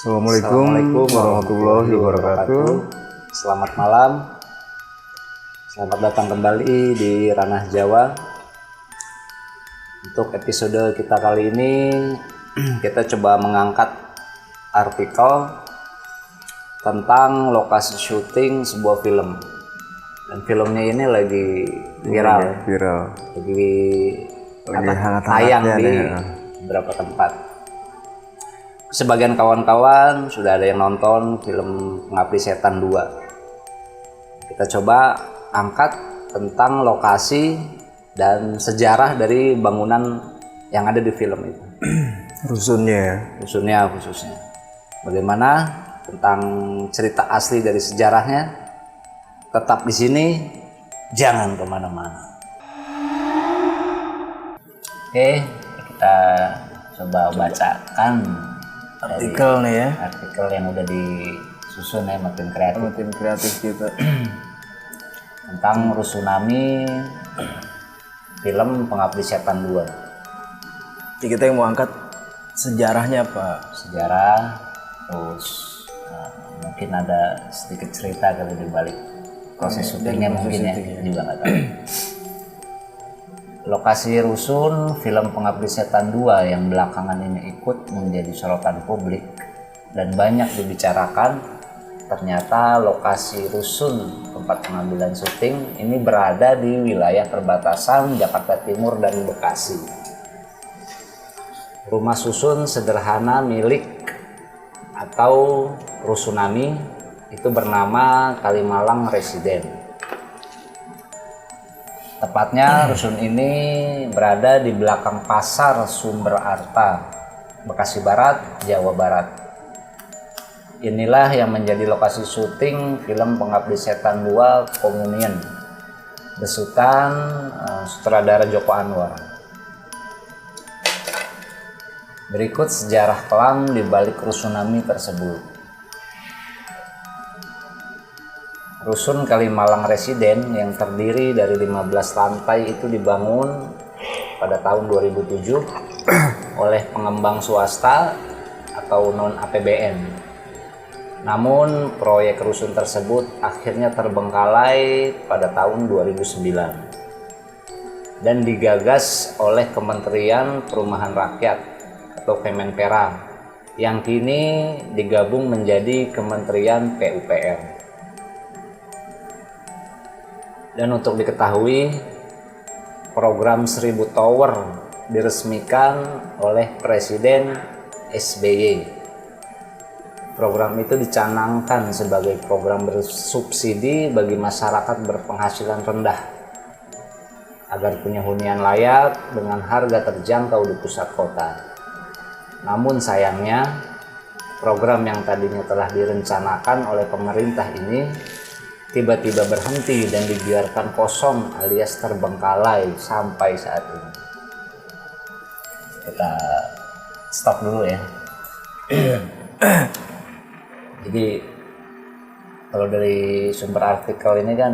Assalamualaikum warahmatullahi wabarakatuh. Selamat malam. Selamat datang kembali di Ranah Jawa. Untuk episode kita kali ini kita coba mengangkat artikel tentang lokasi syuting sebuah film. Dan filmnya ini lagi viral. Lagi tayang di beberapa tempat. Sebagian kawan-kawan sudah ada yang nonton film Pengabdi Setan 2. Kita coba angkat tentang lokasi dan sejarah dari bangunan yang ada di film itu. Rusunnya khususnya. Bagaimana tentang cerita asli dari sejarahnya. Tetap di sini, jangan kemana-mana. Oke, kita coba bacakan artikel nih ya. Artikel yang udah disusun ya, makin kreatif gitu. Tentang Rusunami film Pengabdi Setan 2. Jadi kita yang mau angkat sejarahnya apa? Sejarah, terus mungkin ada sedikit cerita kali di balik proses syutingnya mungkin ya, juga nggak tahu. Lokasi rusun film Pengabdi Setan 2 yang belakangan ini ikut menjadi sorotan publik dan banyak dibicarakan. Ternyata lokasi rusun tempat pengambilan syuting ini berada di wilayah perbatasan Jakarta Timur dan Bekasi. Rumah susun sederhana milik atau Rusunami itu bernama Kalimalang Residen. Tepatnya rusun ini berada di belakang Pasar Sumber Arta, Bekasi Barat, Jawa Barat. Inilah yang menjadi lokasi syuting film Pengabdi Setan 2 Komunion, besutan sutradara Joko Anwar. Berikut sejarah kelam di balik Rusunami tersebut. Rusun Kalimalang Residen yang terdiri dari 15 lantai itu dibangun pada tahun 2007 oleh pengembang swasta atau non-APBN. Namun proyek rusun tersebut akhirnya terbengkalai pada tahun 2009 dan digagas oleh Kementerian Perumahan Rakyat atau Kemenpera yang kini digabung menjadi Kementerian PUPR. Dan untuk diketahui, program 1000 Tower diresmikan oleh Presiden SBY. Program itu dicanangkan sebagai program bersubsidi bagi masyarakat berpenghasilan rendah agar punya hunian layak dengan harga terjangkau di pusat kota. Namun sayangnya, program yang tadinya telah direncanakan oleh pemerintah ini tiba-tiba berhenti dan dibiarkan kosong alias terbengkalai sampai saat ini. Kita stop dulu ya. Jadi kalau dari sumber artikel ini kan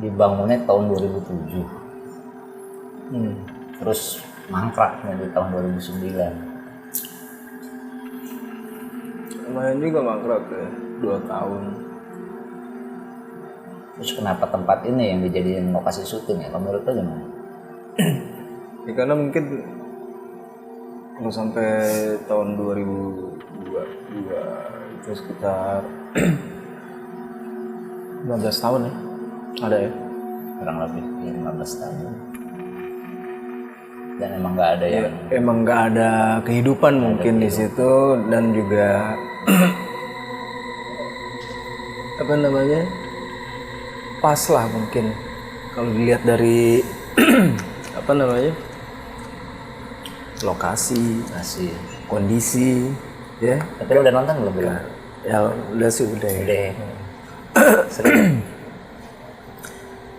dibangunnya tahun 2007. Terus mangkraknya di tahun 2009. Lumayan juga mangkrak ya, 2 tahun. Terus kenapa tempat ini yang dijadiin lokasi syuting ya? Menurut lo gimana? Ya karena mungkin kalau sampai tahun 2002 itu sekitar 15 tahun ya, ada ya? Kurang lebih 15 tahun. Dan emang nggak ada yang emang nggak ada kehidupan mungkin di situ, dan juga apa namanya, pas lah mungkin kalau dilihat dari apa namanya, lokasi, kondisi ya. Tapi lo udah nonton belum? Ya udah sih, udah. Seru.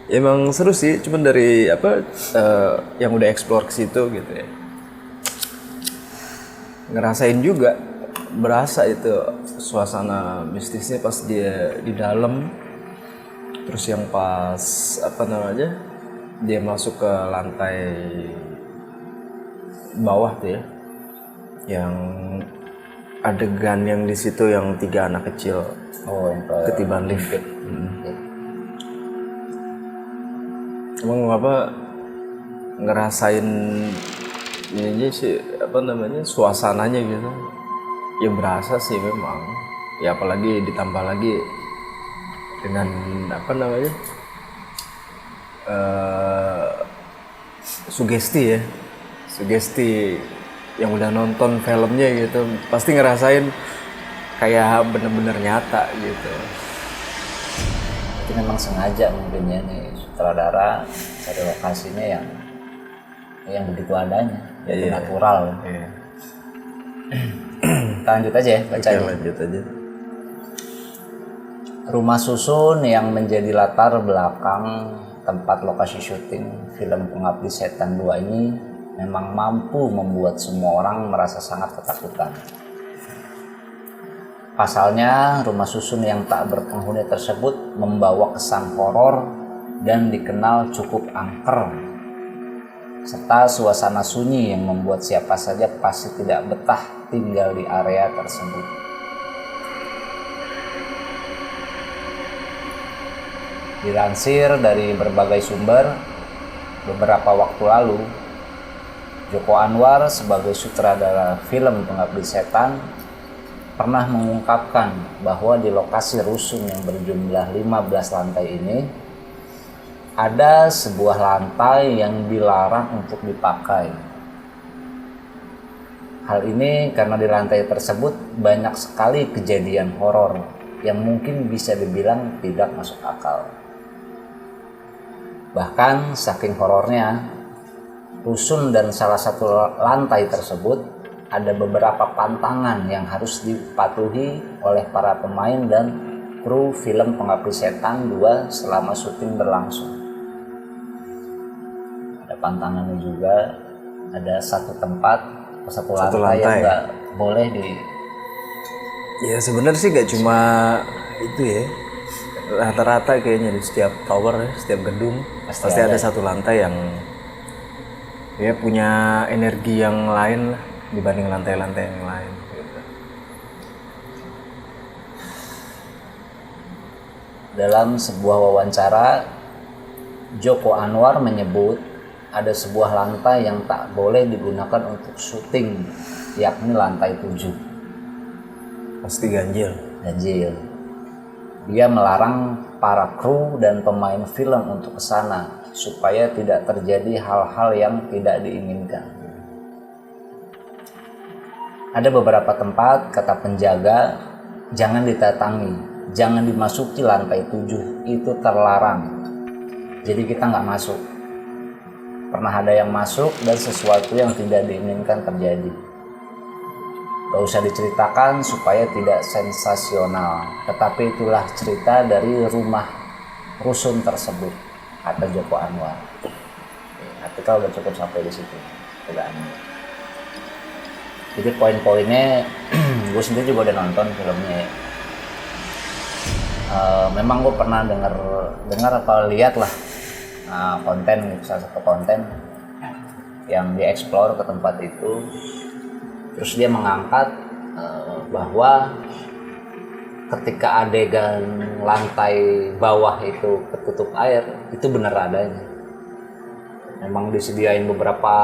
Emang seru sih, cuman dari yang udah explore ke situ gitu ya, ngerasain juga, berasa itu suasana mistisnya pas dia di dalam. Terus yang pas dia masuk ke lantai bawah tuh ya, yang adegan yang di situ yang 3 anak kecil Oh, yang ketiban lift. Oke. Emang apa ngerasain ini sih apa namanya suasananya gitu ya berasa sih memang ya, apalagi ditambah lagi dengan apa namanya sugesti yang udah nonton filmnya gitu pasti ngerasain kayak bener-bener nyata gitu. Itu memang sengaja mungkin ya nih sutradara cari lokasinya yang begitu adanya, itu natural. Iya. Kita lanjut aja ya bacanya. Oke, lanjut aja. Rumah susun yang menjadi latar belakang tempat lokasi syuting film Pengabdi Setan 2 ini memang mampu membuat semua orang merasa sangat ketakutan. Pasalnya, rumah susun yang tak berpenghuni tersebut membawa kesan horor dan dikenal cukup angker, serta suasana sunyi yang membuat siapa saja pasti tidak betah tinggal di area tersebut. Dilansir dari berbagai sumber, beberapa waktu lalu, Joko Anwar sebagai sutradara film Pengabdi Setan pernah mengungkapkan bahwa di lokasi rusun yang berjumlah 15 lantai ini ada sebuah lantai yang dilarang untuk dipakai. Hal ini karena di lantai tersebut banyak sekali kejadian horor yang mungkin bisa dibilang tidak masuk akal. Bahkan saking horornya, rusun dan salah satu lantai tersebut ada beberapa pantangan yang harus dipatuhi oleh para pemain dan kru film Pengabdi Setan 2 selama syuting berlangsung. Ada pantangannya juga, ada satu lantai yang nggak boleh di. Ya sebenarnya sih gak cuma itu ya, rata-rata kayaknya di setiap tower, setiap gedung pasti ada satu lantai yang ya punya energi yang lain lah dibanding lantai-lantai yang lain gitu. Dalam sebuah wawancara, Joko Anwar menyebut ada sebuah lantai yang tak boleh digunakan untuk syuting, yakni lantai 7. Pasti ganjil. Dia melarang para kru dan pemain film untuk ke sana supaya tidak terjadi hal-hal yang tidak diinginkan. Ada beberapa tempat, kata penjaga, jangan didatangi, jangan dimasuki lantai 7, itu terlarang. Jadi kita nggak masuk. Pernah ada yang masuk dan sesuatu yang tidak diinginkan terjadi. Gak usah diceritakan supaya tidak sensasional, tetapi itulah cerita dari rumah rusun tersebut, kata Joko Anwar. Artikel udah cukup sampai di situ. Jadi poin-poinnya gue sendiri juga udah nonton filmnya ya. Memang gue pernah dengar apa lihat lah konten, salah satu konten yang dieksplor ke tempat itu. Terus dia mengangkat bahwa ketika adegan lantai bawah itu ketutup air, itu benar adanya. Memang disediain beberapa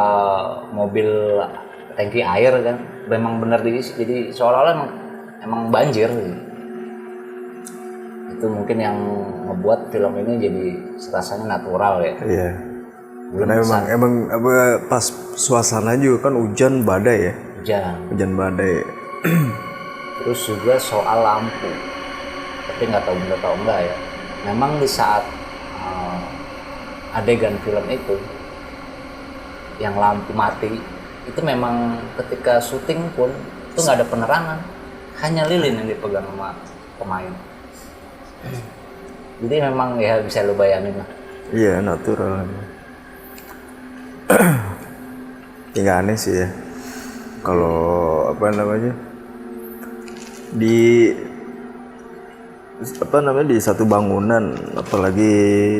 mobil tangki air kan, memang benar diisi, jadi seolah-olah emang banjir gitu. Itu mungkin yang membuat film ini jadi rasanya natural ya. Iya. Karena emang apa pas suasana juga kan hujan badai ya. Hujan badai. Terus juga soal lampu, tapi nggak tahu benar atau enggak ya. Memang di saat adegan film itu yang lampu mati, itu memang ketika syuting pun itu nggak ada penerangan, hanya lilin yang dipegang sama pemain. Jadi memang ya bisa lo bayangin lah. Iya, natural. Nggak aneh sih ya kalau apa namanya di satu bangunan, apalagi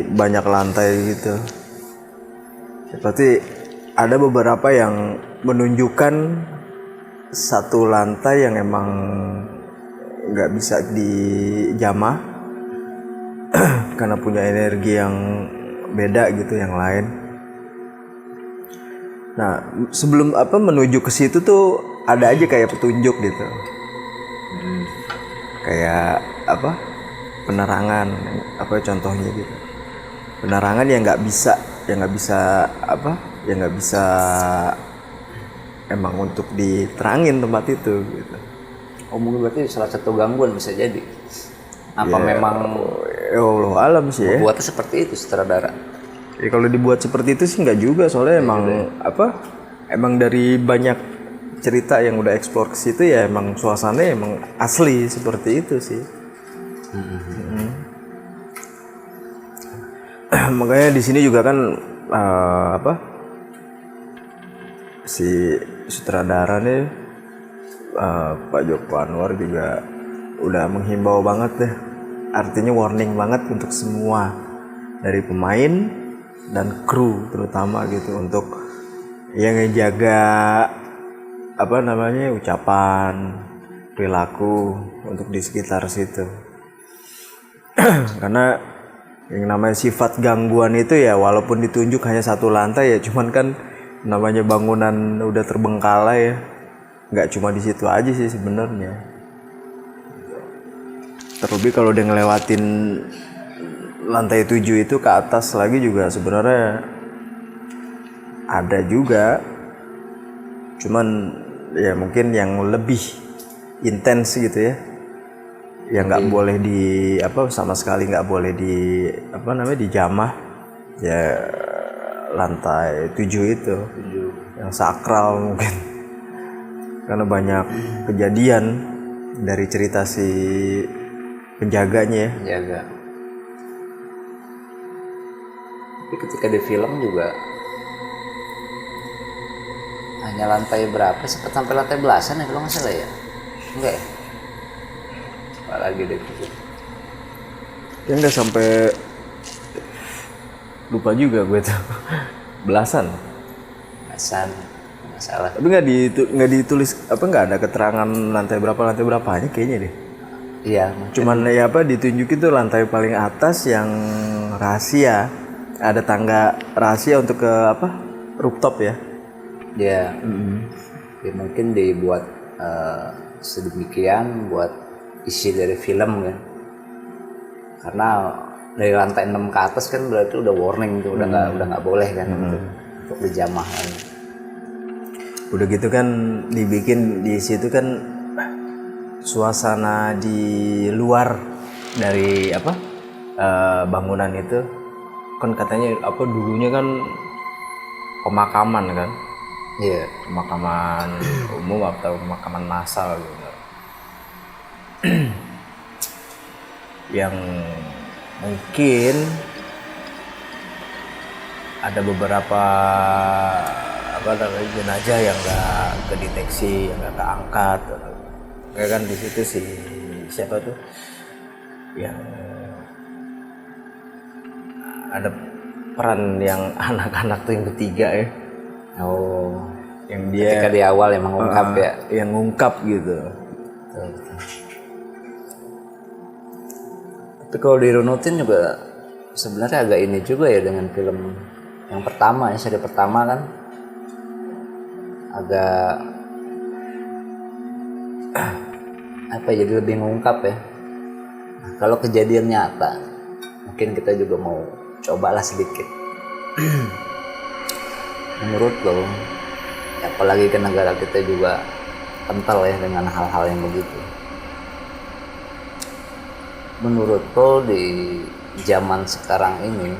banyak lantai gitu, seperti ada beberapa yang menunjukkan satu lantai yang emang nggak bisa dijamah karena punya energi yang beda gitu yang lain. Nah, sebelum menuju ke situ tuh ada aja kayak petunjuk gitu. Kayak penerangan, contohnya gitu. Penerangan yang nggak bisa emang untuk diterangin tempat itu gitu. Oh mungkin berarti salah satu gangguan bisa jadi. Apa memang Ya Allah alam sih ya. buatnya seperti itu sutradara? Ya kalau dibuat seperti itu sih nggak juga, soalnya emang emang dari banyak cerita yang udah eksplor ke situ ya emang suasananya emang asli seperti itu sih. Makanya di sini juga kan si sutradara nih Pak Joko Anwar juga udah menghimbau banget deh, artinya warning banget untuk semua dari pemain dan kru terutama gitu, untuk yang ngejaga ucapan, perilaku untuk di sekitar situ. Karena yang namanya sifat gangguan itu ya walaupun ditunjuk hanya satu lantai ya, cuman kan namanya bangunan udah terbengkalai ya, nggak cuma di situ aja sih sebenarnya. Terlebih kalau udah ngelewatin lantai 7 itu ke atas lagi juga sebenarnya ada juga, cuman ya mungkin yang lebih intens gitu ya, yang nggak boleh sama sekali nggak boleh dijamah ya, lantai 7 itu yang sakral mungkin karena banyak kejadian dari cerita si penjaganya ya. Jaga. Tapi ketika di film juga hanya lantai berapa, sempat sampai lantai belasan ya kalau nggak salah ya? Enggak ya? Apalagi deh itu. Ya nggak sampai, lupa juga gue tuh. Belasan Nggak salah. tapi nggak ditulis nggak ada keterangan lantai berapanya kayaknya deh. Iya. Cuman ya ditunjukin tuh lantai paling atas yang rahasia, ada tangga rahasia untuk ke rooftop ya. Ya, ya mungkin dibuat sedemikian buat isi dari film kan. Karena dari lantai 6 ke atas kan berarti udah warning tuh, udah nggak boleh kan untuk dijamah kan. Udah gitu kan dibikin di situ kan suasana di luar dari bangunan itu kan katanya dulunya kan pemakaman kan. Iya. Pemakaman umum atau pemakaman massal gitu. Yang mungkin ada beberapa jenazah yang nggak kedeteksi, yang nggak keangkat. Kayak kan di situ si siapa tuh yang ada peran yang anak-anak tuh yang ketiga ya. Oh, yang dia ketika di awal yang mengungkap ya. Yang ngungkap gitu. Tapi kalau dirunutin juga sebenarnya agak ini juga ya dengan film yang pertama ya, seri pertama kan agak jadi lebih ngungkap ya. Nah, kalau kejadian nyata mungkin kita juga mau cobalah sedikit. Menurut lo, apalagi ke negara kita juga kental ya dengan hal-hal yang begitu. Menurut lo di zaman sekarang ini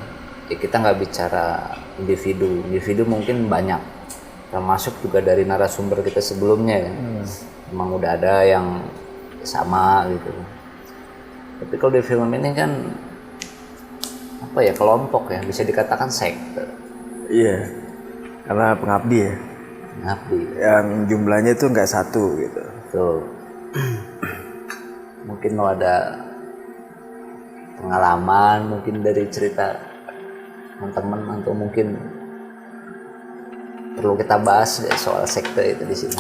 ya, kita nggak bicara individu mungkin banyak, termasuk juga dari narasumber kita sebelumnya kan. Emang udah ada yang sama gitu. Tapi kalau di film ini kan kelompok ya, bisa dikatakan sekte. Iya, karena pengabdi ya. Pengabdi. Yang jumlahnya tuh nggak satu gitu. Tuh. Mungkin lo ada pengalaman mungkin dari cerita teman-teman, atau mungkin perlu kita bahas deh soal sekte itu di sini.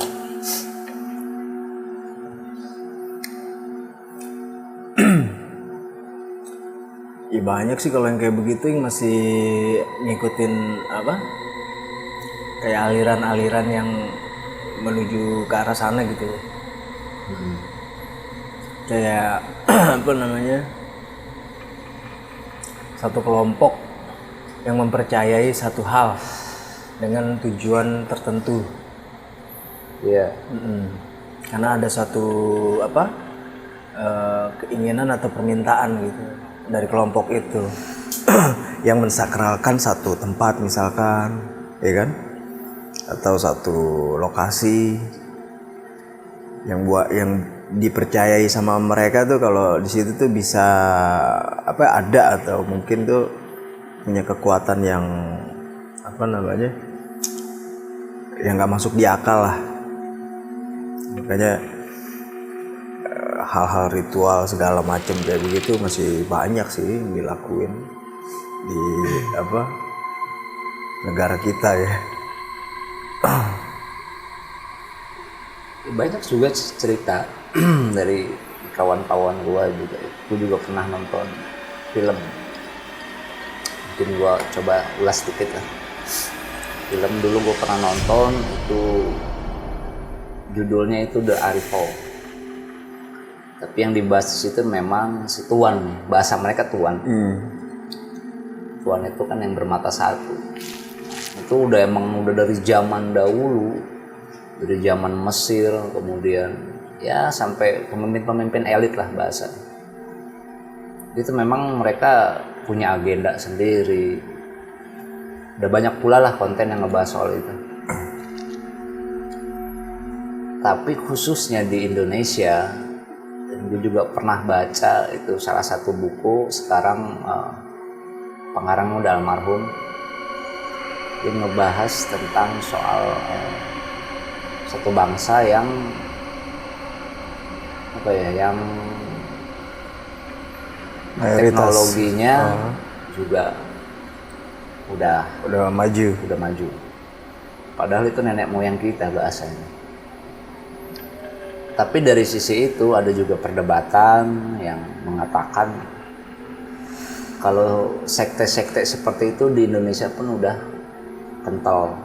Ya banyak sih kalau yang kayak begitu yang masih ngikutin apa? Kayak aliran-aliran yang menuju ke arah sana gitu. Kayak apa namanya? Satu kelompok yang mempercayai satu hal dengan tujuan tertentu. Iya. Karena ada satu apa keinginan atau permintaan gitu dari kelompok itu yang mensakralkan satu tempat misalkan, ya kan? Atau satu lokasi yang dipercayai sama mereka tuh kalau di situ tuh bisa apa ada atau mungkin tuh punya kekuatan yang apa namanya yang nggak masuk di akal lah. Makanya hal-hal ritual segala macam kayak begitu masih banyak sih yang dilakuin di apa negara kita ya. Banyak juga cerita dari kawan-kawan gue juga. Gue juga pernah nonton film. Mungkin gue coba ulas dikit lah. Film dulu gue pernah nonton itu judulnya itu The Arrival. Tapi yang dibahas itu memang si Tuan, bahasa mereka Tuan. Tuan itu kan yang bermata satu. Itu udah dari zaman dahulu, dari zaman Mesir, kemudian ya sampai pemimpin-pemimpin elit lah bahasa. Itu memang mereka punya agenda sendiri. Udah banyak pula lah konten yang ngebahas soal itu. Tapi khususnya di Indonesia, dan gue juga pernah baca itu salah satu buku sekarang pengarangnya udah almarhum. Dia ngebahas tentang soal satu bangsa yang apa ya, yang teknologinya juga udah maju. Padahal itu nenek moyang kita bahasanya. Tapi dari sisi itu ada juga perdebatan yang mengatakan kalau sekte-sekte seperti itu di Indonesia pun udah kental.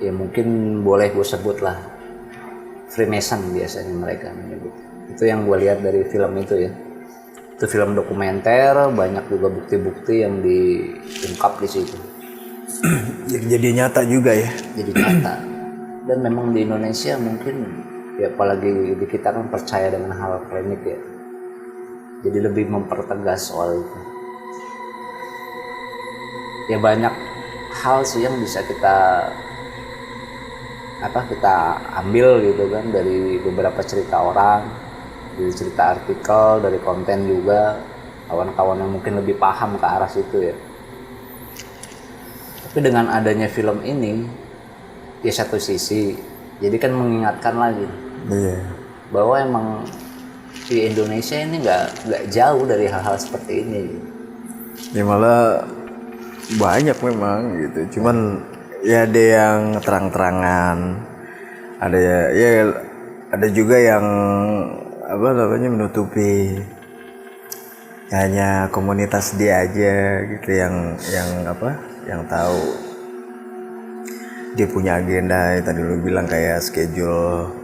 Ya mungkin boleh gue sebut lah Freemason biasanya mereka menyebut. Itu yang gue lihat dari film itu ya. Itu film dokumenter, banyak juga bukti-bukti yang diungkap di situ. Jadi nyata juga ya. Jadi nyata. Dan memang di Indonesia mungkin ya apalagi di kita kan percaya dengan hal klinik ya. Jadi lebih mempertegas soal itu. Ya banyak hal sih yang bisa kita ambil gitu kan dari beberapa cerita orang, dari cerita artikel, dari konten juga kawan-kawan yang mungkin lebih paham ke arah situ ya. Tapi dengan adanya film ini ya satu sisi jadi kan mengingatkan lagi bahwa emang di Indonesia ini nggak jauh dari hal-hal seperti ini. Ya malah banyak memang gitu. Cuman ya ada yang terang-terangan, ada juga yang apa namanya menutupi. Hanya komunitas dia aja gitu yang tahu. Dia punya agenda tadi lu bilang kayak schedule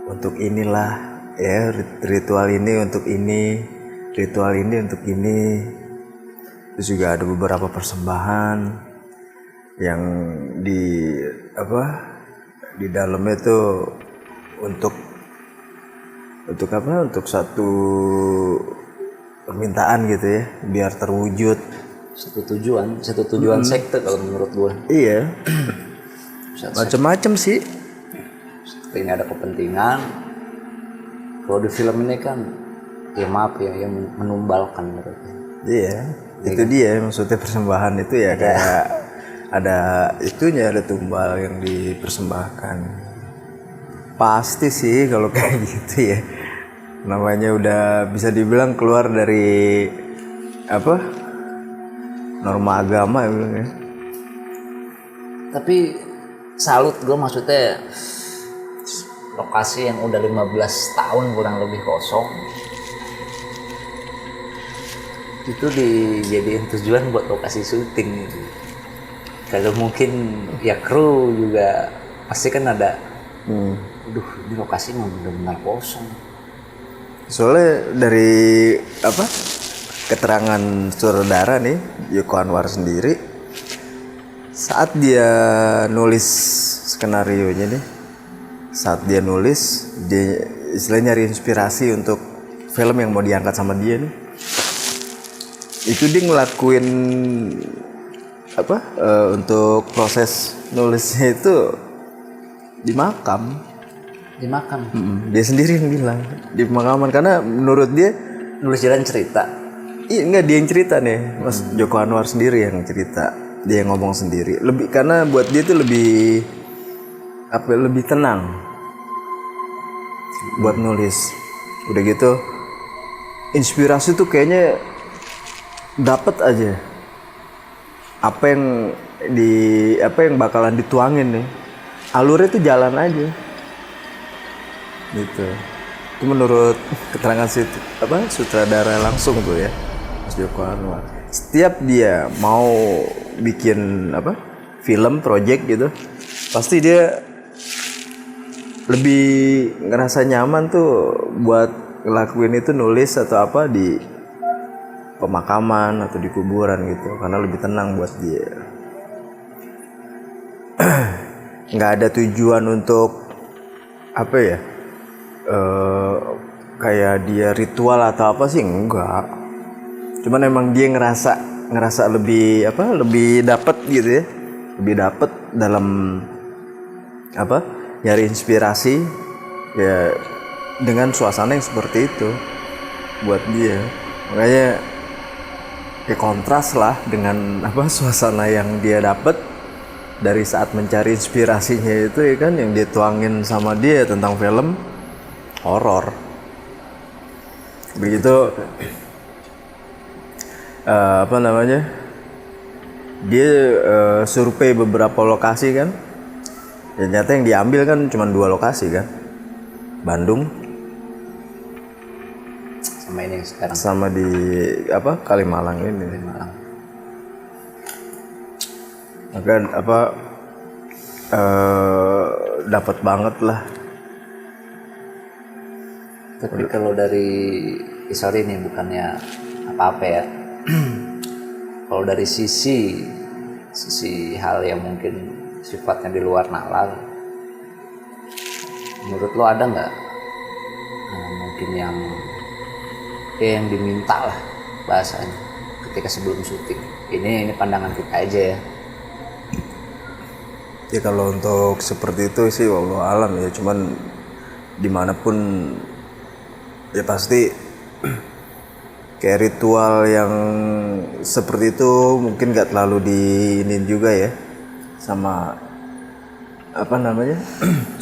untuk inilah ya, ritual ini untuk ini, ritual ini untuk ini. Terus juga ada beberapa persembahan yang di dalamnya tuh untuk satu permintaan gitu ya, biar terwujud Satu tujuan sekte kalau menurut gue. Iya. Macam-macam sih. Ini ada kepentingan. Kalau di film ini kan ya maaf ya, yang menumbalkan menurutnya. Iya. Itu dia maksudnya persembahan itu ya kayak ada itunya, ada tumbal yang dipersembahkan. Pasti sih kalau kayak gitu ya. Namanya udah bisa dibilang keluar dari norma agama ya bilang ya. Tapi salut gue, maksudnya lokasi yang udah 15 tahun kurang lebih kosong itu dijadiin tujuan buat lokasi syuting gitu. Kalau mungkin ya kru juga pasti kan ada, aduh ini lokasi mah benar-benar kosong. Soalnya dari apa keterangan sutradara nih Joko Anwar sendiri, saat dia nulis skenario nya nih, saat dia nulis dia istilahnya nyari inspirasi untuk film yang mau diangkat sama dia nih, itu dia ngelakuin apa untuk proses nulisnya itu di makam. Di makam. Dia sendiri yang bilang di pemakaman, karena menurut dia Nulis jalan cerita. iya enggak, dia yang cerita nih Mas Joko Anwar sendiri yang cerita, dia yang ngomong sendiri, lebih karena buat dia tuh lebih apa, lebih tenang buat nulis. Udah gitu inspirasi tuh kayaknya dapet aja apa yang bakalan dituangin nih, alurnya tuh jalan aja gitu. Itu menurut keterangan sutradara langsung tuh ya Mas Joko Anwar. Setiap dia mau bikin film project gitu, pasti dia lebih ngerasa nyaman tuh buat ngelakuin itu, nulis atau apa di pemakaman atau di kuburan gitu, karena lebih tenang buat dia. Nggak ada tujuan untuk apa ya, kayak dia ritual atau apa sih, enggak. Cuman emang dia ngerasa lebih dapet gitu ya, lebih dapet dalam nyari inspirasi ya dengan suasana yang seperti itu buat dia. Makanya kayak kontras lah dengan suasana yang dia dapet dari saat mencari inspirasinya itu ya kan, yang dia tuangin sama dia tentang film horor. Begitu dia survei beberapa lokasi kan, ternyata yang diambil kan cuma 2 lokasi kan, Bandung Sama ini yang sekarang. sama di Kalimalang ini. Maka dapat banget lah. Tapi kalau dari sorry nih bukannya apa-apa ya. Kalau dari sisi hal yang mungkin sifatnya di luar nalar, menurut lo ada nggak mungkin yang diminta lah bahasanya ketika sebelum syuting? Ini pandangan kita aja ya. Ya kalau untuk seperti itu sih wallahu alam ya, cuman dimanapun ya pasti kayak ritual yang seperti itu mungkin gak terlalu diinin juga ya sama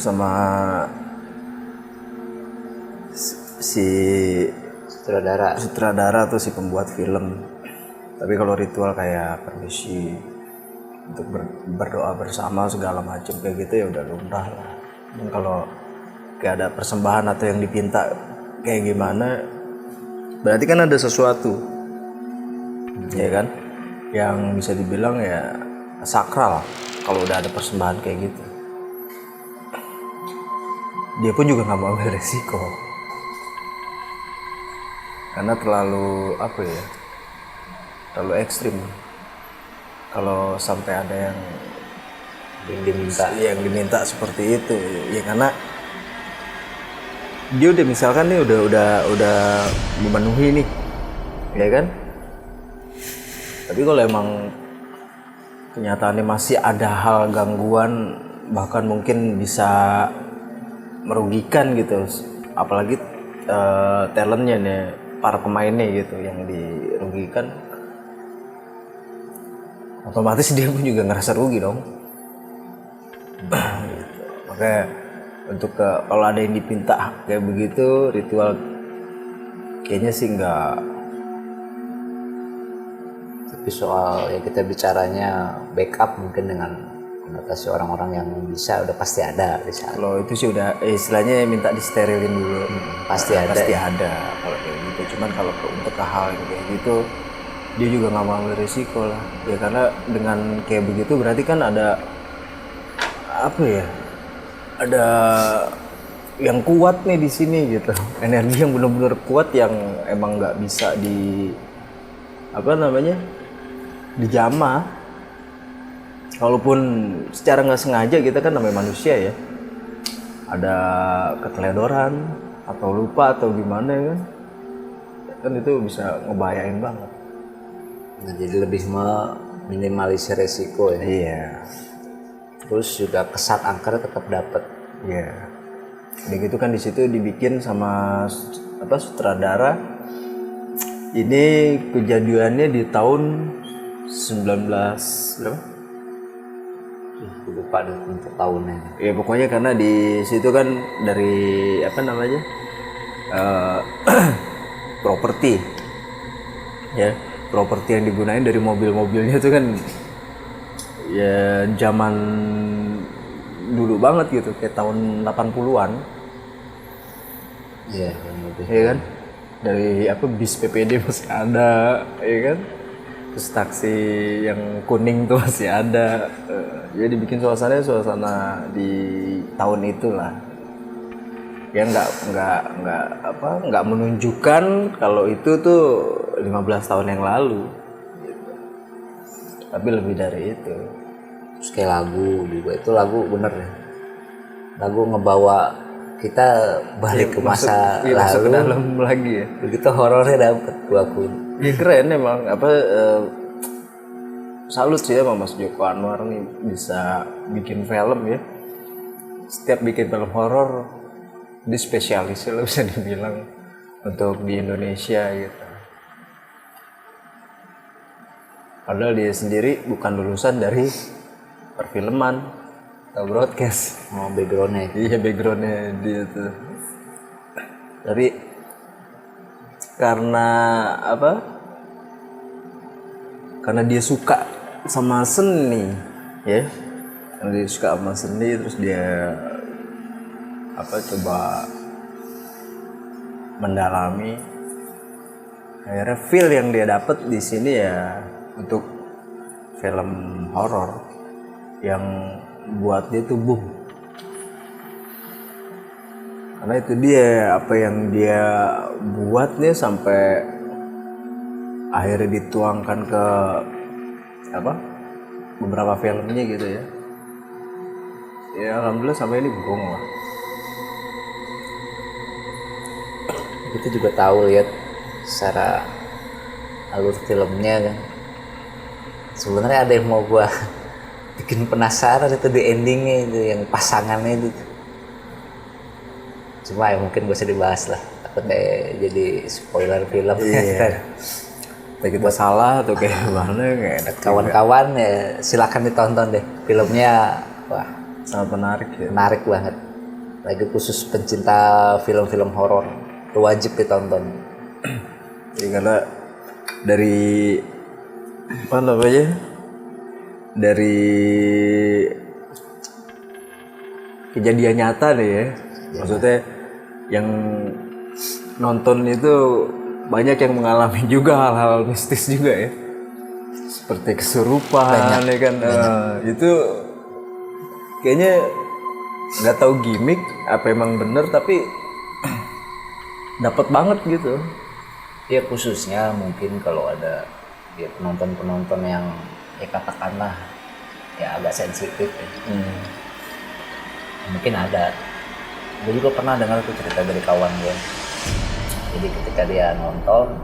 sama si sutradara atau si pembuat film. Tapi kalau ritual kayak permisi untuk berdoa bersama segala macam kayak gitu ya udah lumrah lah. Dan kalau kayak ada persembahan atau yang dipinta kayak gimana, berarti kan ada sesuatu ya kan yang bisa dibilang ya sakral. Kalau udah ada persembahan kayak gitu, dia pun juga nggak mau ambil resiko karena terlalu terlalu ekstrim kalau sampai ada yang diminta seperti itu ya, karena dia udah misalkan nih udah memenuhi nih ya kan, tapi kalau emang kenyataannya masih ada hal gangguan, bahkan mungkin bisa merugikan gitu, apalagi talentnya nih, para pemainnya gitu yang dirugikan, otomatis dia pun juga ngerasa rugi dong. Gitu. Makanya untuk kalau ada yang dipinta kayak begitu ritual, kayaknya sih enggak. Tapi soal ya kita bicaranya backup mungkin dengan konotasi orang-orang yang bisa udah pasti ada di sana. Kalau itu sih udah istilahnya minta disterilin dulu. Pasti ada. Pasti ada kalau kayak gitu. Cuman kalau untuk hal yang kayak gitu dia juga nggak mau ambil risiko lah ya, karena dengan kayak begitu berarti kan ada apa ya, ada yang kuat nih di sini gitu, energi yang benar-benar kuat yang emang nggak bisa di apa namanya dijamah. Kalaupun secara nggak sengaja kita kan namanya manusia ya, ada keteledoran atau lupa atau gimana ya kan itu bisa ngebahayain banget. Nah, jadi lebih meminimalisir resiko ya. Iya. Terus juga kesat angker tetap dapat. Iya. Udah gitu kan di situ dibikin sama apa sutradara. Ini kejadiannya di tahun 19 berapa? Aku lupa deh untuk tahunnya. Ya pokoknya karena di situ kan dari apa namanya eh, properti, ya properti yang digunain dari mobil-mobilnya itu kan ya zaman dulu banget gitu, kayak tahun 80-an. Iya, yang lebih. Ya kan, dari apa bis PPD masih ada, ya kan, terus taksi yang kuning tuh masih ada. Jadi bikin suasana di tahun itulah ya, nggak menunjukkan kalau itu tuh 15 tahun yang lalu gitu. Tapi lebih dari itu. Terus kayak lagu juga, itu lagu bener ya, lagu ngebawa kita balik ke masa masuk lalu ke dalam lagi ya. begitu horornya dapet gua akun. Ya keren emang apa salut sih sama Mas Joko Anwar nih bisa bikin film ya. Setiap bikin film horor dia spesialis lah bisa dibilang untuk di Indonesia gitu. Padahal dia sendiri bukan lulusan dari perfilman atau broadcast. Oh, backgroundnya. Iya, backgroundnya dia tuh. Tapi karena apa? Karena dia suka sama seni, ya. Karena dia suka sama seni, terus dia apa coba mendalami. Akhirnya feel yang dia dapat di sini ya untuk film horor yang buat dia tuh boom. Karena itu dia apa yang dia buat nih sampai akhirnya dituangkan ke apa beberapa filmnya gitu ya. Ya alhamdulillah sampai ini gong lah. Kita juga tahu lihat secara alur filmnya kan. Sebenarnya ada yang mau gua bikin penasaran itu di endingnya itu yang pasangannya itu. Cuma ya mungkin gak usah dibahas lah, takutnya jadi spoiler film. Iya. Kita salah atau kayak gimana kayak enak. Kawan-kawan ya silakan ditonton deh filmnya, wah sangat menarik ya. menarik banget. Lagi khusus pencinta film-film horor, wajib ditonton. Ya, karena dari apa namanya dari kejadian nyata nih ya, maksudnya yang nonton itu banyak yang mengalami juga hal-hal mistis juga ya, seperti kesurupan ya kan. Itu kayaknya nggak tahu gimmick apa emang bener tapi dapat banget gitu. Ya khususnya mungkin kalau ada ya penonton-penonton yang ya katakanlah ya agak sensitif ya. Mungkin ada. Gue juga pernah dengar tuh cerita dari kawan gue. Jadi ketika dia nonton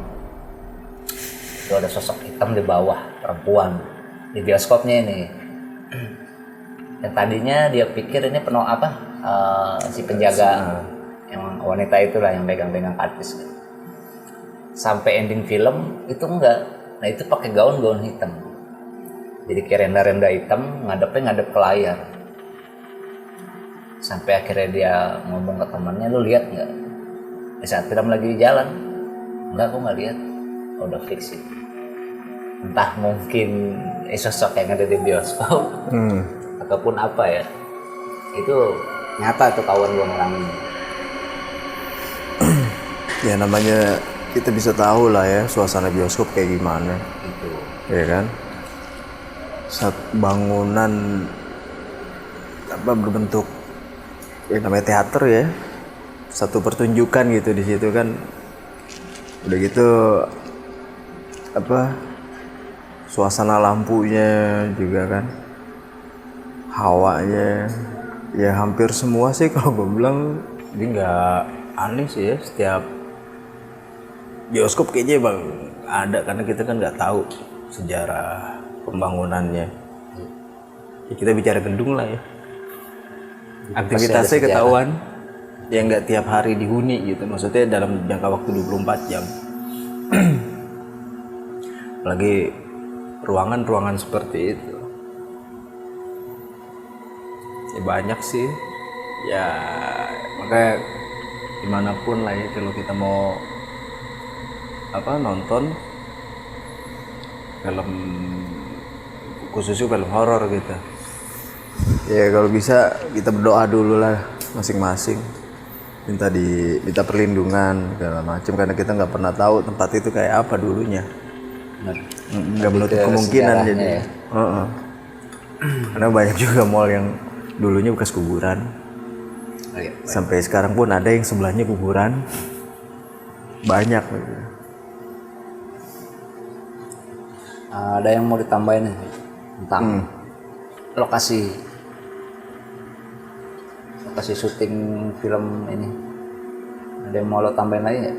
itu ada sosok hitam di bawah, perempuan di bioskopnya ini. Yang tadinya dia pikir ini si penjaga yang wanita itulah yang pegang-pegang kartis. Sampai ending film itu enggak. Nah itu pakai gaun hitam. Jadi kayak renda-renda hitam ngadep ke layar. Sampai akhirnya dia ngomong ke temannya, lu lihat nggak? Di saat film lagi jalan, enggak, aku nggak lihat. Oh, udah fix sih. Entah mungkin sosok yang ada di bioskop ataupun apa ya. Itu nyata tuh kawan gua ngalamin. Ya namanya kita bisa tahu lah ya suasana bioskop kayak gimana. Gitu. Ya kan? Bangunan apa berbentuk ya namanya teater ya. Satu pertunjukan gitu di situ kan. Udah gitu apa suasana lampunya juga kan. Hawanya ya hampir semua sih kalau gue bilang ini nggak aneh sih ya, setiap bioskop kayaknya bang ada karena kita kan nggak tahu sejarah pembangunannya. Ya, kita bicara gedung lah ya, aktivitasnya ketahuan ya nggak tiap hari dihuni gitu, maksudnya dalam jangka waktu 24 jam. Apalagi ruangan-ruangan seperti itu ya banyak sih ya, makanya dimanapun lah ya kalau kita mau nonton film khususnya film horor gitu ya, kalau bisa kita berdoa dulu lah masing-masing, minta perlindungan segala macam karena kita nggak pernah tahu tempat itu kayak apa dulunya. Nggak menutup kemungkinan jadi ya. Karena banyak juga mall yang dulunya bekas kuburan. Sampai sekarang pun ada yang sebelahnya kuburan. Banyak. Ada yang mau ditambahin tentang lokasi syuting film ini? Ada yang mau lo tambahin lagi nggak?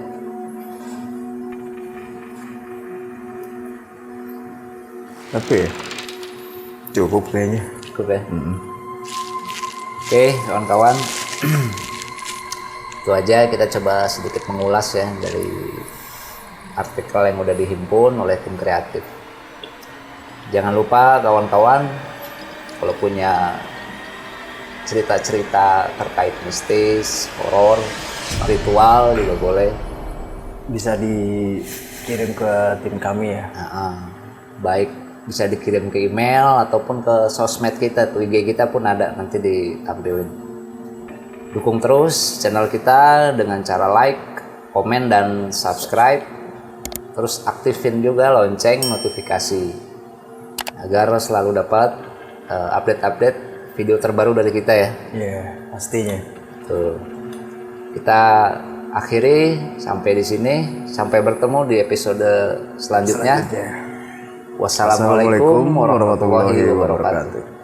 Tapi ya cukup kayaknya. Cukup ya. Oke, kawan-kawan. Itu aja kita coba sedikit mengulas ya dari artikel yang udah dihimpun oleh tim kreatif. Jangan lupa kawan-kawan kalau punya cerita-cerita terkait mistis, horor, ritual juga boleh. Bisa dikirim ke tim kami ya. Baik bisa dikirim ke email ataupun ke sosmed kita, tuh IG kita pun ada nanti ditampilin. Dukung terus channel kita dengan cara like, komen, dan subscribe. Terus aktifin juga lonceng notifikasi agar selalu dapat update-update video terbaru dari kita ya. Iya, pastinya. Tuh. Kita akhiri sampai di sini. Sampai bertemu di episode selanjutnya. Wassalamualaikum warahmatullahi wabarakatuh.